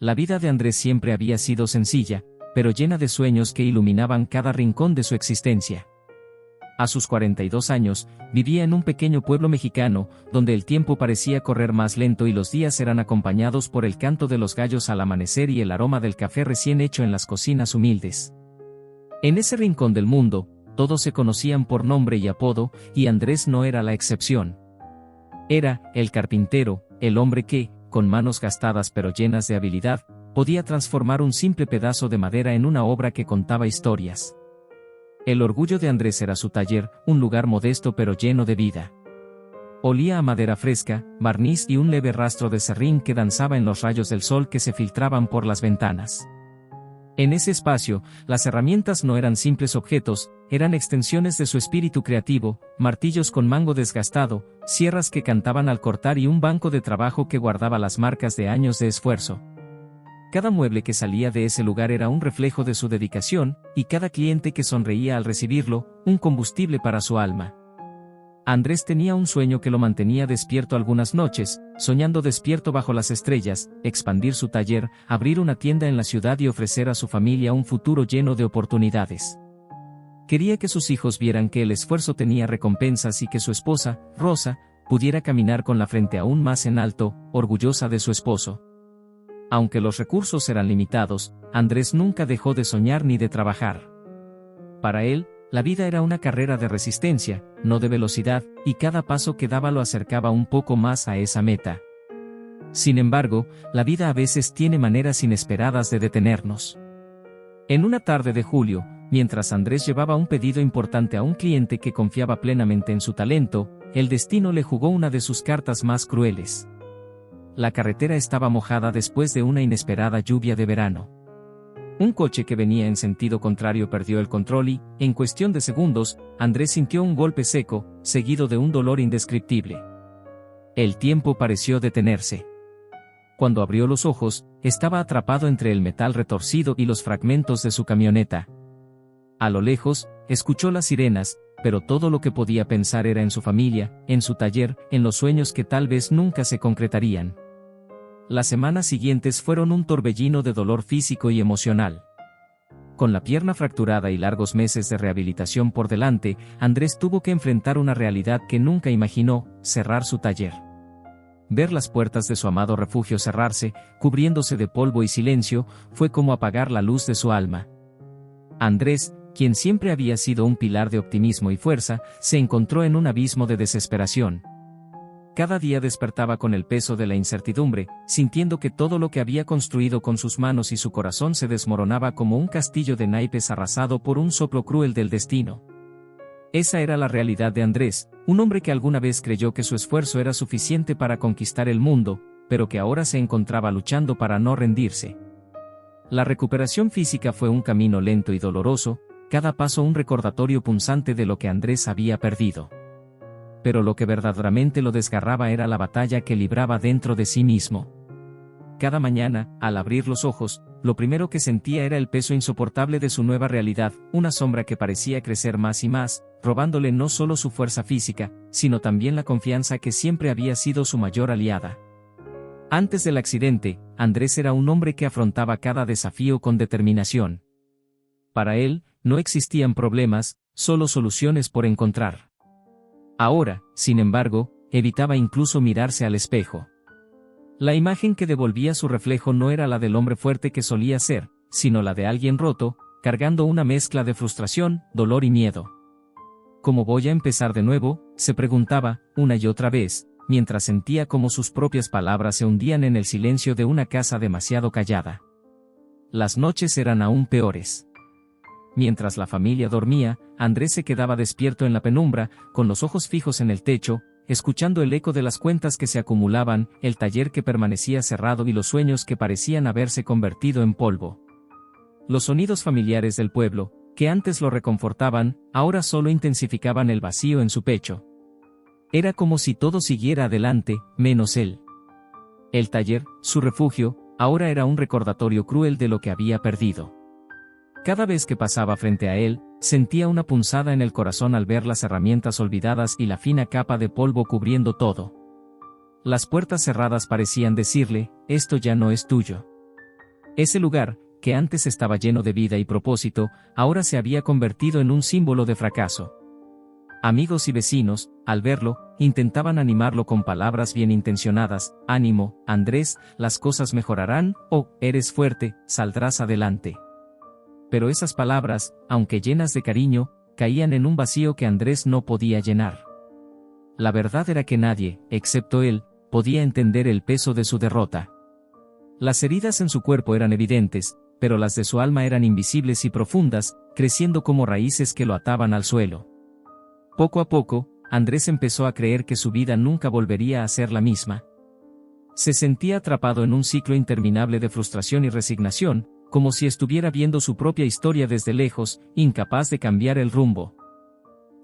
La vida de Andrés siempre había sido sencilla, pero llena de sueños que iluminaban cada rincón de su existencia. A sus 42 años, vivía en un pequeño pueblo mexicano, donde el tiempo parecía correr más lento y los días eran acompañados por el canto de los gallos al amanecer y el aroma del café recién hecho en las cocinas humildes. En ese rincón del mundo, todos se conocían por nombre y apodo, y Andrés no era la excepción. Era el carpintero, el hombre que, con manos gastadas pero llenas de habilidad, podía transformar un simple pedazo de madera en una obra que contaba historias. El orgullo de Andrés era su taller, un lugar modesto pero lleno de vida. Olía a madera fresca, barniz y un leve rastro de serrín que danzaba en los rayos del sol que se filtraban por las ventanas. En ese espacio, las herramientas no eran simples objetos, eran extensiones de su espíritu creativo, martillos con mango desgastado, sierras que cantaban al cortar y un banco de trabajo que guardaba las marcas de años de esfuerzo. Cada mueble que salía de ese lugar era un reflejo de su dedicación, y cada cliente que sonreía al recibirlo, un combustible para su alma. Andrés tenía un sueño que lo mantenía despierto algunas noches, soñando despierto bajo las estrellas, expandir su taller, abrir una tienda en la ciudad y ofrecer a su familia un futuro lleno de oportunidades. Quería que sus hijos vieran que el esfuerzo tenía recompensas y que su esposa, Rosa, pudiera caminar con la frente aún más en alto, orgullosa de su esposo. Aunque los recursos eran limitados, Andrés nunca dejó de soñar ni de trabajar. Para él, la vida era una carrera de resistencia, no de velocidad, y cada paso que daba lo acercaba un poco más a esa meta. Sin embargo, la vida a veces tiene maneras inesperadas de detenernos. En una tarde de julio, mientras Andrés llevaba un pedido importante a un cliente que confiaba plenamente en su talento, el destino le jugó una de sus cartas más crueles. La carretera estaba mojada después de una inesperada lluvia de verano. Un coche que venía en sentido contrario perdió el control y, en cuestión de segundos, Andrés sintió un golpe seco, seguido de un dolor indescriptible. El tiempo pareció detenerse. Cuando abrió los ojos, estaba atrapado entre el metal retorcido y los fragmentos de su camioneta. A lo lejos, escuchó las sirenas, pero todo lo que podía pensar era en su familia, en su taller, en los sueños que tal vez nunca se concretarían. Las semanas siguientes fueron un torbellino de dolor físico y emocional. Con la pierna fracturada y largos meses de rehabilitación por delante, Andrés tuvo que enfrentar una realidad que nunca imaginó: cerrar su taller. Ver las puertas de su amado refugio cerrarse, cubriéndose de polvo y silencio, fue como apagar la luz de su alma. Andrés, quien siempre había sido un pilar de optimismo y fuerza, se encontró en un abismo de desesperación. Cada día despertaba con el peso de la incertidumbre, sintiendo que todo lo que había construido con sus manos y su corazón se desmoronaba como un castillo de naipes arrasado por un soplo cruel del destino. Esa era la realidad de Andrés, un hombre que alguna vez creyó que su esfuerzo era suficiente para conquistar el mundo, pero que ahora se encontraba luchando para no rendirse. La recuperación física fue un camino lento y doloroso, cada paso un recordatorio punzante de lo que Andrés había perdido. Pero lo que verdaderamente lo desgarraba era la batalla que libraba dentro de sí mismo. Cada mañana, al abrir los ojos, lo primero que sentía era el peso insoportable de su nueva realidad, una sombra que parecía crecer más y más, robándole no solo su fuerza física, sino también la confianza que siempre había sido su mayor aliada. Antes del accidente, Andrés era un hombre que afrontaba cada desafío con determinación. Para él, no existían problemas, solo soluciones por encontrar. Ahora, sin embargo, evitaba incluso mirarse al espejo. La imagen que devolvía su reflejo no era la del hombre fuerte que solía ser, sino la de alguien roto, cargando una mezcla de frustración, dolor y miedo. ¿Cómo voy a empezar de nuevo?, se preguntaba, una y otra vez, mientras sentía cómo sus propias palabras se hundían en el silencio de una casa demasiado callada. Las noches eran aún peores. Mientras la familia dormía, Andrés se quedaba despierto en la penumbra, con los ojos fijos en el techo, escuchando el eco de las cuentas que se acumulaban, el taller que permanecía cerrado y los sueños que parecían haberse convertido en polvo. Los sonidos familiares del pueblo, que antes lo reconfortaban, ahora solo intensificaban el vacío en su pecho. Era como si todo siguiera adelante, menos él. El taller, su refugio, ahora era un recordatorio cruel de lo que había perdido. Cada vez que pasaba frente a él, sentía una punzada en el corazón al ver las herramientas olvidadas y la fina capa de polvo cubriendo todo. Las puertas cerradas parecían decirle: esto ya no es tuyo. Ese lugar, que antes estaba lleno de vida y propósito, ahora se había convertido en un símbolo de fracaso. Amigos y vecinos, al verlo, intentaban animarlo con palabras bien intencionadas: «Ánimo, Andrés, las cosas mejorarán», o «Eres fuerte, saldrás adelante». Pero esas palabras, aunque llenas de cariño, caían en un vacío que Andrés no podía llenar. La verdad era que nadie, excepto él, podía entender el peso de su derrota. Las heridas en su cuerpo eran evidentes, pero las de su alma eran invisibles y profundas, creciendo como raíces que lo ataban al suelo. Poco a poco, Andrés empezó a creer que su vida nunca volvería a ser la misma. Se sentía atrapado en un ciclo interminable de frustración y resignación, como si estuviera viendo su propia historia desde lejos, incapaz de cambiar el rumbo.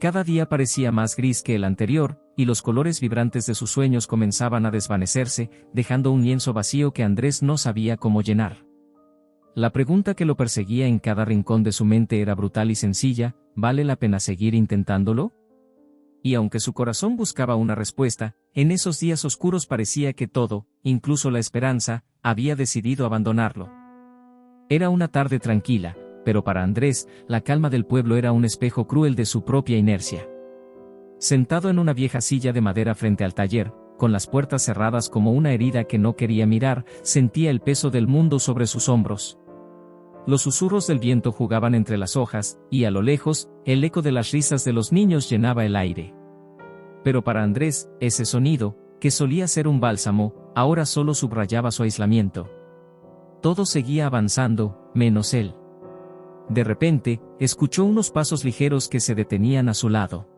Cada día parecía más gris que el anterior, y los colores vibrantes de sus sueños comenzaban a desvanecerse, dejando un lienzo vacío que Andrés no sabía cómo llenar. La pregunta que lo perseguía en cada rincón de su mente era brutal y sencilla: ¿vale la pena seguir intentándolo? Y aunque su corazón buscaba una respuesta, en esos días oscuros parecía que todo, incluso la esperanza, había decidido abandonarlo. Era una tarde tranquila, pero para Andrés, la calma del pueblo era un espejo cruel de su propia inercia. Sentado en una vieja silla de madera frente al taller, con las puertas cerradas como una herida que no quería mirar, sentía el peso del mundo sobre sus hombros. Los susurros del viento jugaban entre las hojas, y a lo lejos, el eco de las risas de los niños llenaba el aire. Pero para Andrés, ese sonido, que solía ser un bálsamo, ahora solo subrayaba su aislamiento. Todo seguía avanzando, menos él. De repente, escuchó unos pasos ligeros que se detenían a su lado.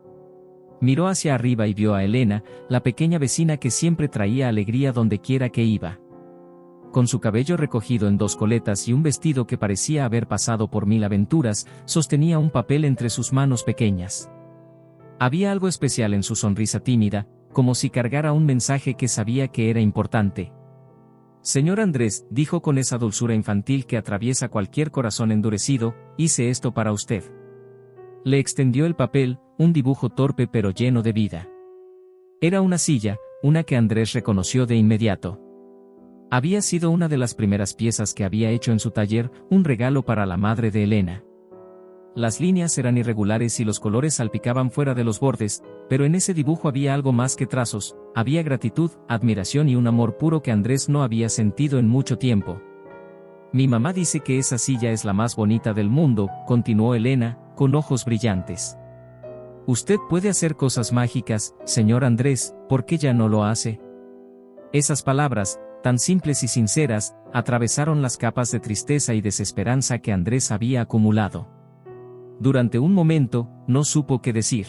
Miró hacia arriba y vio a Elena, la pequeña vecina que siempre traía alegría donde quiera que iba. Con su cabello recogido en 2 coletas y un vestido que parecía haber pasado por 1000 aventuras, sostenía un papel entre sus manos pequeñas. Había algo especial en su sonrisa tímida, como si cargara un mensaje que sabía que era importante. «Señor Andrés», dijo con esa dulzura infantil que atraviesa cualquier corazón endurecido, «hice esto para usted». Le extendió el papel, un dibujo torpe pero lleno de vida. Era una silla, una que Andrés reconoció de inmediato. Había sido una de las primeras piezas que había hecho en su taller, un regalo para la madre de Elena. Las líneas eran irregulares y los colores salpicaban fuera de los bordes, pero en ese dibujo había algo más que trazos: había gratitud, admiración y un amor puro que Andrés no había sentido en mucho tiempo. «Mi mamá dice que esa silla es la más bonita del mundo», continuó Elena, con ojos brillantes. «Usted puede hacer cosas mágicas, señor Andrés, ¿por qué ya no lo hace?». Esas palabras, tan simples y sinceras, atravesaron las capas de tristeza y desesperanza que Andrés había acumulado. Durante un momento, no supo qué decir.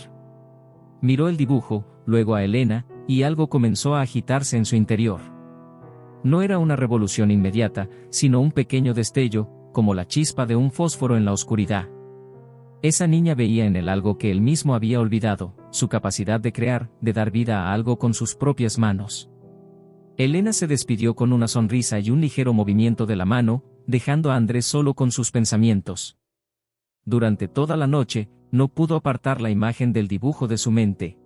Miró el dibujo, luego a Elena, y algo comenzó a agitarse en su interior. No era una revolución inmediata, sino un pequeño destello, como la chispa de un fósforo en la oscuridad. Esa niña veía en él algo que él mismo había olvidado: su capacidad de crear, de dar vida a algo con sus propias manos. Elena se despidió con una sonrisa y un ligero movimiento de la mano, dejando a Andrés solo con sus pensamientos. Durante toda la noche, no pudo apartar la imagen del dibujo de su mente.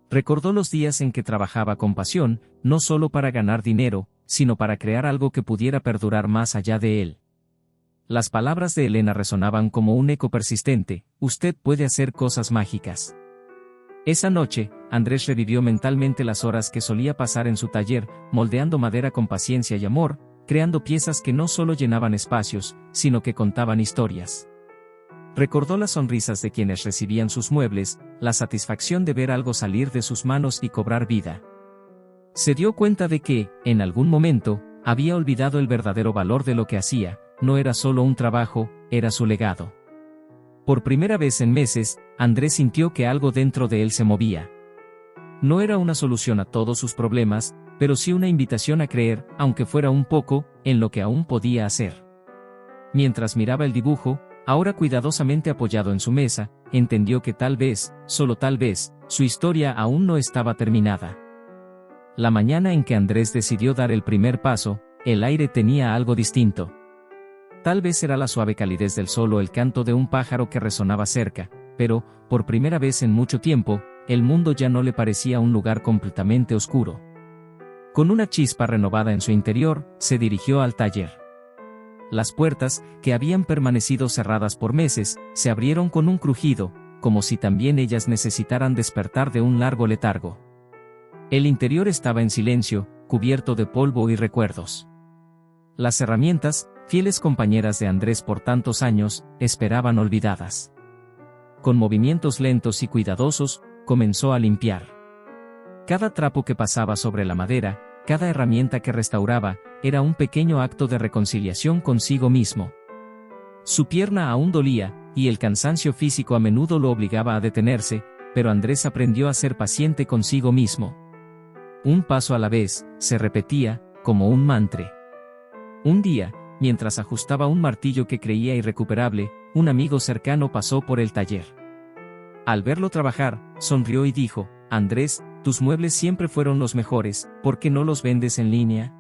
Recordó los días en que trabajaba con pasión, no solo para ganar dinero, sino para crear algo que pudiera perdurar más allá de él. Las palabras de Elena resonaban como un eco persistente: «Usted puede hacer cosas mágicas». Esa noche, Andrés revivió mentalmente las horas que solía pasar en su taller, moldeando madera con paciencia y amor, creando piezas que no solo llenaban espacios, sino que contaban historias. Recordó las sonrisas de quienes recibían sus muebles, la satisfacción de ver algo salir de sus manos y cobrar vida. Se dio cuenta de que, en algún momento, había olvidado el verdadero valor de lo que hacía: no era solo un trabajo, era su legado. Por primera vez en meses, Andrés sintió que algo dentro de él se movía. No era una solución a todos sus problemas, pero sí una invitación a creer, aunque fuera un poco, en lo que aún podía hacer. Mientras miraba el dibujo, ahora cuidadosamente apoyado en su mesa, entendió que tal vez, solo tal vez, su historia aún no estaba terminada. La mañana en que Andrés decidió dar el primer paso, el aire tenía algo distinto. Tal vez era la suave calidez del sol o el canto de un pájaro que resonaba cerca, pero, por primera vez en mucho tiempo, el mundo ya no le parecía un lugar completamente oscuro. Con una chispa renovada en su interior, se dirigió al taller. Las puertas, que habían permanecido cerradas por meses, se abrieron con un crujido, como si también ellas necesitaran despertar de un largo letargo. El interior estaba en silencio, cubierto de polvo y recuerdos. Las herramientas, fieles compañeras de Andrés por tantos años, esperaban olvidadas. Con movimientos lentos y cuidadosos, comenzó a limpiar. Cada trapo que pasaba sobre la madera, cada herramienta que restauraba, era un pequeño acto de reconciliación consigo mismo. Su pierna aún dolía, y el cansancio físico a menudo lo obligaba a detenerse, pero Andrés aprendió a ser paciente consigo mismo. Un paso a la vez, se repetía, como un mantra. Un día, mientras ajustaba un martillo que creía irrecuperable, un amigo cercano pasó por el taller. Al verlo trabajar, sonrió y dijo: «Andrés, tus muebles siempre fueron los mejores, ¿por qué no los vendes en línea?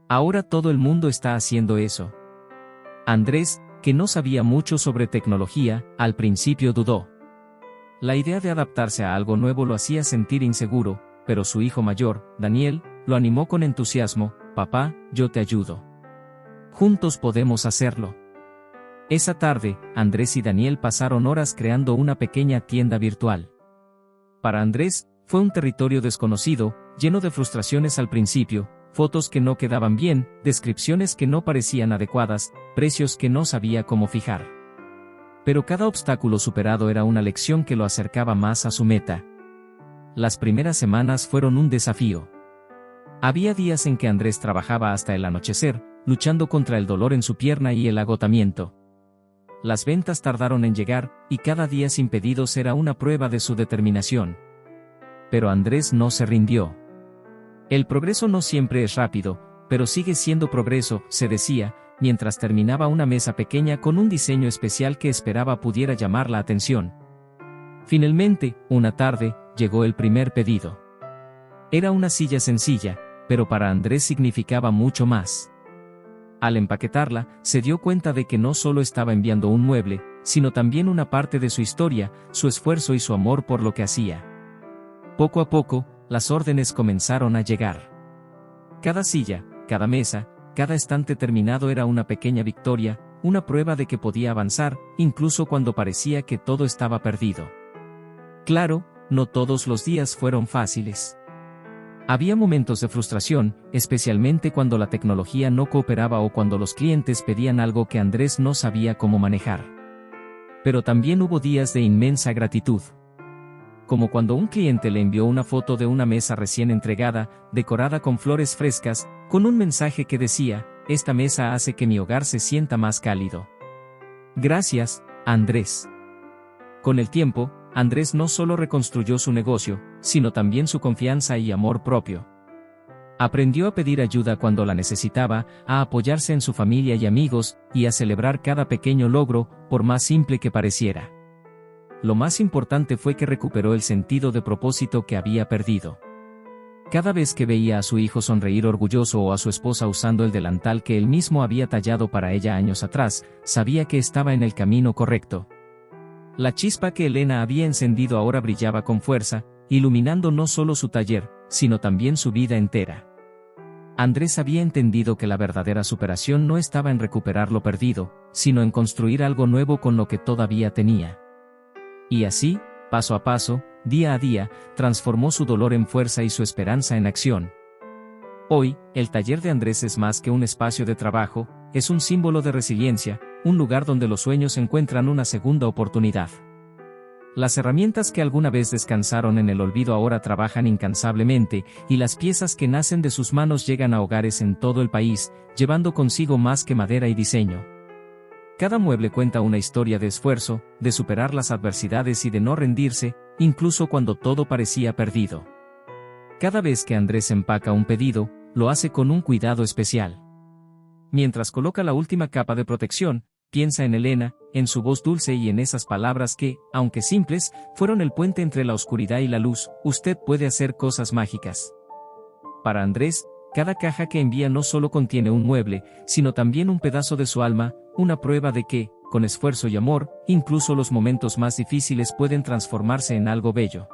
Ahora todo el mundo está haciendo eso». Andrés, que no sabía mucho sobre tecnología, al principio dudó. La idea de adaptarse a algo nuevo lo hacía sentir inseguro, pero su hijo mayor, Daniel, lo animó con entusiasmo: «Papá, yo te ayudo. Juntos podemos hacerlo». Esa tarde, Andrés y Daniel pasaron horas creando una pequeña tienda virtual. Para Andrés, fue un territorio desconocido, lleno de frustraciones al principio, fotos que no quedaban bien, descripciones que no parecían adecuadas, precios que no sabía cómo fijar. Pero cada obstáculo superado era una lección que lo acercaba más a su meta. Las primeras semanas fueron un desafío. Había días en que Andrés trabajaba hasta el anochecer, luchando contra el dolor en su pierna y el agotamiento. Las ventas tardaron en llegar, y cada día sin pedidos era una prueba de su determinación. Pero Andrés no se rindió. El progreso no siempre es rápido, pero sigue siendo progreso, se decía, mientras terminaba una mesa pequeña con un diseño especial que esperaba pudiera llamar la atención. Finalmente, una tarde, llegó el primer pedido. Era una silla sencilla, pero para Andrés significaba mucho más. Al empaquetarla, se dio cuenta de que no solo estaba enviando un mueble, sino también una parte de su historia, su esfuerzo y su amor por lo que hacía. Poco a poco, las órdenes comenzaron a llegar. Cada silla, cada mesa, cada estante terminado era una pequeña victoria, una prueba de que podía avanzar, incluso cuando parecía que todo estaba perdido. Claro, no todos los días fueron fáciles. Había momentos de frustración, especialmente cuando la tecnología no cooperaba o cuando los clientes pedían algo que Andrés no sabía cómo manejar. Pero también hubo días de inmensa gratitud. Como cuando un cliente le envió una foto de una mesa recién entregada, decorada con flores frescas, con un mensaje que decía: «Esta mesa hace que mi hogar se sienta más cálido. Gracias, Andrés». Con el tiempo, Andrés no solo reconstruyó su negocio, sino también su confianza y amor propio. Aprendió a pedir ayuda cuando la necesitaba, a apoyarse en su familia y amigos, y a celebrar cada pequeño logro, por más simple que pareciera. Lo más importante fue que recuperó el sentido de propósito que había perdido. Cada vez que veía a su hijo sonreír orgulloso o a su esposa usando el delantal que él mismo había tallado para ella años atrás, sabía que estaba en el camino correcto. La chispa que Elena había encendido ahora brillaba con fuerza, iluminando no solo su taller, sino también su vida entera. Andrés había entendido que la verdadera superación no estaba en recuperar lo perdido, sino en construir algo nuevo con lo que todavía tenía. Y así, paso a paso, día a día, transformó su dolor en fuerza y su esperanza en acción. Hoy, el taller de Andrés es más que un espacio de trabajo, es un símbolo de resiliencia, un lugar donde los sueños encuentran una segunda oportunidad. Las herramientas que alguna vez descansaron en el olvido ahora trabajan incansablemente, y las piezas que nacen de sus manos llegan a hogares en todo el país, llevando consigo más que madera y diseño. Cada mueble cuenta una historia de esfuerzo, de superar las adversidades y de no rendirse, incluso cuando todo parecía perdido. Cada vez que Andrés empaca un pedido, lo hace con un cuidado especial. Mientras coloca la última capa de protección, piensa en Elena, en su voz dulce y en esas palabras que, aunque simples, fueron el puente entre la oscuridad y la luz: «Usted puede hacer cosas mágicas». Para Andrés, cada caja que envía no solo contiene un mueble, sino también un pedazo de su alma, una prueba de que, con esfuerzo y amor, incluso los momentos más difíciles pueden transformarse en algo bello.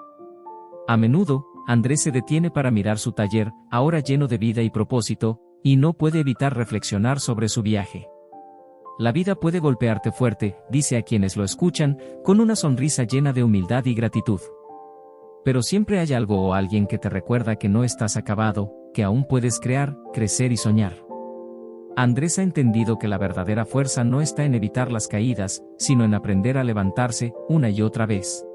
A menudo, Andrés se detiene para mirar su taller, ahora lleno de vida y propósito, y no puede evitar reflexionar sobre su viaje. La vida puede golpearte fuerte, dice a quienes lo escuchan, con una sonrisa llena de humildad y gratitud. Pero siempre hay algo o alguien que te recuerda que no estás acabado, que aún puedes crear, crecer y soñar. Andrés ha entendido que la verdadera fuerza no está en evitar las caídas, sino en aprender a levantarse, una y otra vez.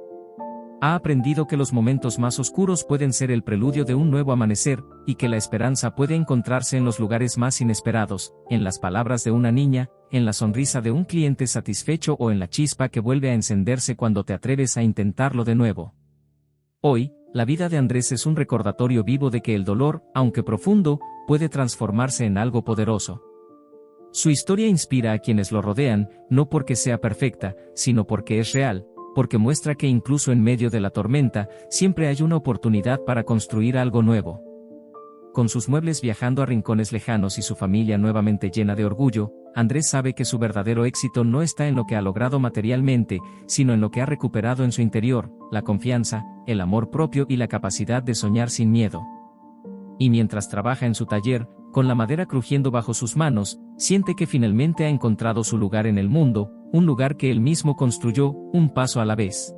Ha aprendido que los momentos más oscuros pueden ser el preludio de un nuevo amanecer, y que la esperanza puede encontrarse en los lugares más inesperados, en las palabras de una niña, en la sonrisa de un cliente satisfecho o en la chispa que vuelve a encenderse cuando te atreves a intentarlo de nuevo. Hoy, la vida de Andrés es un recordatorio vivo de que el dolor, aunque profundo, puede transformarse en algo poderoso. Su historia inspira a quienes lo rodean, no porque sea perfecta, sino porque es real, porque muestra que incluso en medio de la tormenta, siempre hay una oportunidad para construir algo nuevo. Con sus muebles viajando a rincones lejanos y su familia nuevamente llena de orgullo, Andrés sabe que su verdadero éxito no está en lo que ha logrado materialmente, sino en lo que ha recuperado en su interior, la confianza, el amor propio y la capacidad de soñar sin miedo. Y mientras trabaja en su taller, con la madera crujiendo bajo sus manos, siente que finalmente ha encontrado su lugar en el mundo, un lugar que él mismo construyó, un paso a la vez.